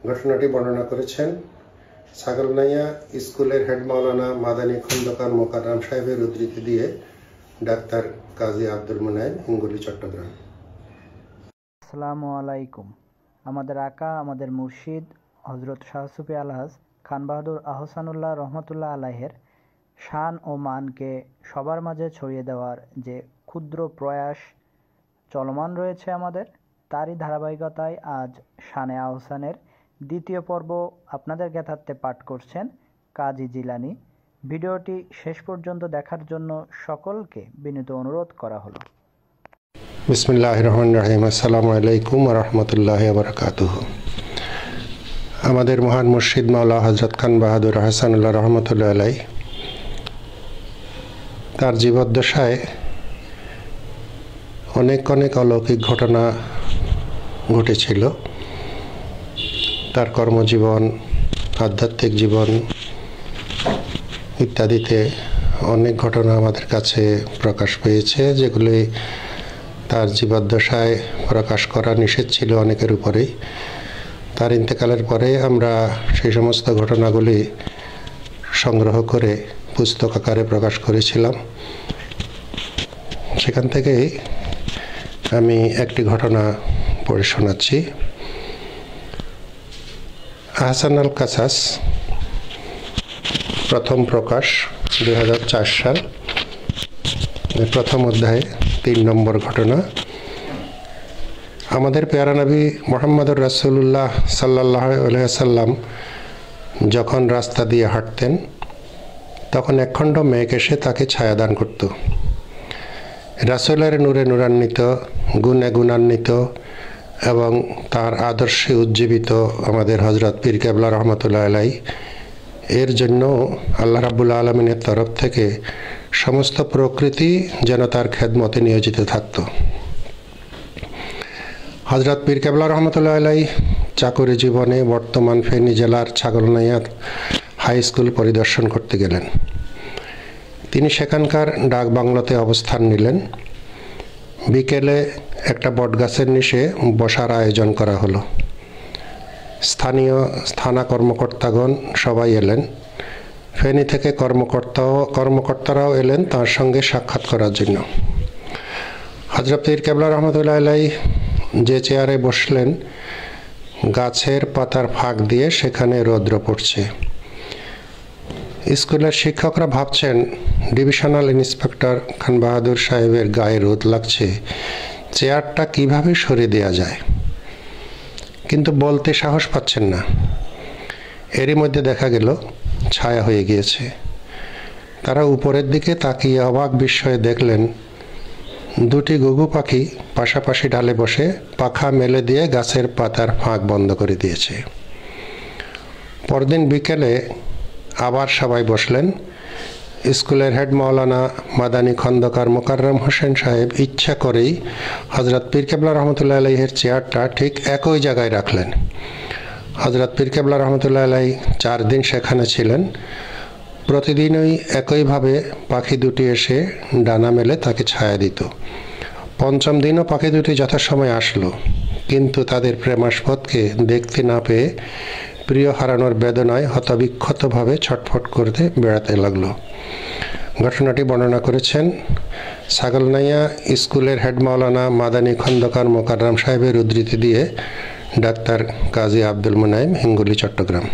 ঘটনাটি বর্ণনা করেছেন ছাগলনাইয়া স্কুলের হেড মাওলানা মাদানী খন্দকার মোকাররম সাহেবের উদ্ধৃতি দিয়ে ডাক্তার কাজী আব্দুল মুনাইম, হিঙ্গুলি, চট্টগ্রাম। আসসালামু আলাইকুম। আমাদের আকা, আমাদের মুর্শিদ হজরত শাহ সুফি আলহাজ খান বাহাদুর আহসানুল্লাহ রহমতুল্লাহ আলাইহের শান ও মানকে সবার মাঝে ছড়িয়ে দেওয়ার যে ক্ষুদ্র প্রয়াস চলমান রয়েছে আমাদের, তারই ধারাবাহিকতায় আজ শানে আহসানের দ্বিতীয় পর্ব আপনাদের জ্ঞাতার্থে পাঠ করছেন কাজী জিলানী। ভিডিওটি শেষ পর্যন্ত দেখার জন্য সকলকে বিনীত অনুরোধ করা হলো। বিসমিল্লাহির রহমানির রহিম। আসসালামু আলাইকুম ওয়া রাহমাতুল্লাহি ওয়া বারাকাতুহু। আমাদের মহান মুর্শিদ মাওলা হযরত খান বাহাদুর আহসানুল্লাহ রহমতুল্লাহ আলাইহি তার জীবদ্দশায় অনেক অলৌকিক ঘটনা ঘটেছিল। তার কর্মজীবন, আধ্যাত্মিক জীবন ইত্যাদিতে অনেক ঘটনা আমাদের কাছে প্রকাশ পেয়েছে, যেগুলি তার জীবদ্দশায় প্রকাশ করা নিষেধ ছিল অনেকের উপরেই। তার ইন্তেকালের পরে আমরা সেই সমস্ত ঘটনাগুলি সংগ্রহ করে পুস্তক আকারে প্রকাশ করেছিলাম। সেখান থেকেই আমি একটি ঘটনা পড়ে শোনাচ্ছি। আহসান আল কাসাস, প্রথম প্রকাশ 2004 সাল, প্রথম অধ্যায়ে 3 নম্বর ঘটনা। আমাদের পেয়ারা নবী মুহাম্মদুর রাসূলুল্লাহ সাল্লাল্লাহু আলাইহি ওয়াসাল্লাম যখন রাস্তা দিয়ে হাঁটতেন, তখন একখণ্ড মেঘ এসে তাকে ছায়াদান করত। রাসূলের নূরে নূরান্বিত, গুণে গুণান্বিত এবং তার আদর্শে উজ্জীবিত আমাদের হযরত পীর কেবলা রহমতুল্লাহ আলাইহি এর জন্য আল্লাহ রাব্বুল আলামিনের তরফ থেকে সমস্ত প্রকৃতি যেন তার খেদমতে নিয়োজিত থাকত। হযরত পীর কেবলা রহমতুল্লাহ আলাইহি চাকরি জীবনে বর্তমান ফেনী জেলার ছাগলনাইয়া হাই স্কুল পরিদর্শন করতে গেলেন। তিনি সেখানকার ডাক বাংলোতে অবস্থান নিলেন। বিকেলে একটা বটগাছের নিচে বসার আয়োজন করা হলো। স্থানীয় থানা কর্মকর্তাগণ সবাই এলেন। ফেনী থেকে কর্মকর্তারাও এলেন তার সঙ্গে সাক্ষাৎ করার জন্য। হযরত পীর কেবলা রহমতুল্লাহ আলাইহি যে চেয়ারে বসলেন, গাছের পাতার ফাঁক দিয়ে সেখানে রৌদ্র পড়ছে। স্কুলের শিক্ষকরা ভাবছেন ডিভিশনাল ইন্সপেক্টর খান বাহাদুর সাহেবের গায়ে রোদ লাগছে, চেয়ারটা কিভাবে সরিয়ে দেওয়া যায়, কিন্তু বলতে সাহস পাচ্ছেন না। এরই মধ্যে দেখা গেল ছায়া হয়ে গিয়েছে। তারা উপরের দিকে তাকিয়ে অবাক বিস্ময়ে দেখলেন দুটি ঘুঘু পাখি পাশাপাশি ডালে বসে পাখা মেলে দিয়ে গাছের পাতার ফাঁক বন্ধ করে দিয়েছে। পরদিন বিকেলে আবার সবাই বসলেন। স্কুলের হেড মাওলানা মাদানী খন্দকার মোকাররম হোসেন সাহেব ইচ্ছা করেই হযরত পীর কেবলা রহমতুল্লাহ আলাইহির চেয়ারটা ঠিক একই জায়গায় রাখলেন। হযরত পীর কেবলা রহমতুল্লাহ আলাইহি 4 দিন সেখানে ছিলেন। প্রতিদিনই একইভাবে পাখি দুটি এসে ডানা মেলে তাকে ছায়া দিত। 5ম দিনও পাখি দুটি যথাসময়ে আসলো, কিন্তু তাদের প্রেমাস্পদকে দেখতে না পেয়ে প্রিয় হারানোর বেদনায় হতবিক্ষতভাবে ছটফট করতে বেড়াতে লাগলো। ঘটনাটি বর্ণনা করেছেন ছাগলনাইয়া স্কুলের হেড মাওলানা মাদানী খন্দকার মোকাররম সাহেবের উদ্ধৃতি দিয়ে ডাক্তার কাজী আব্দুল মুনাইম, হিঙ্গুলি, চট্টগ্রাম।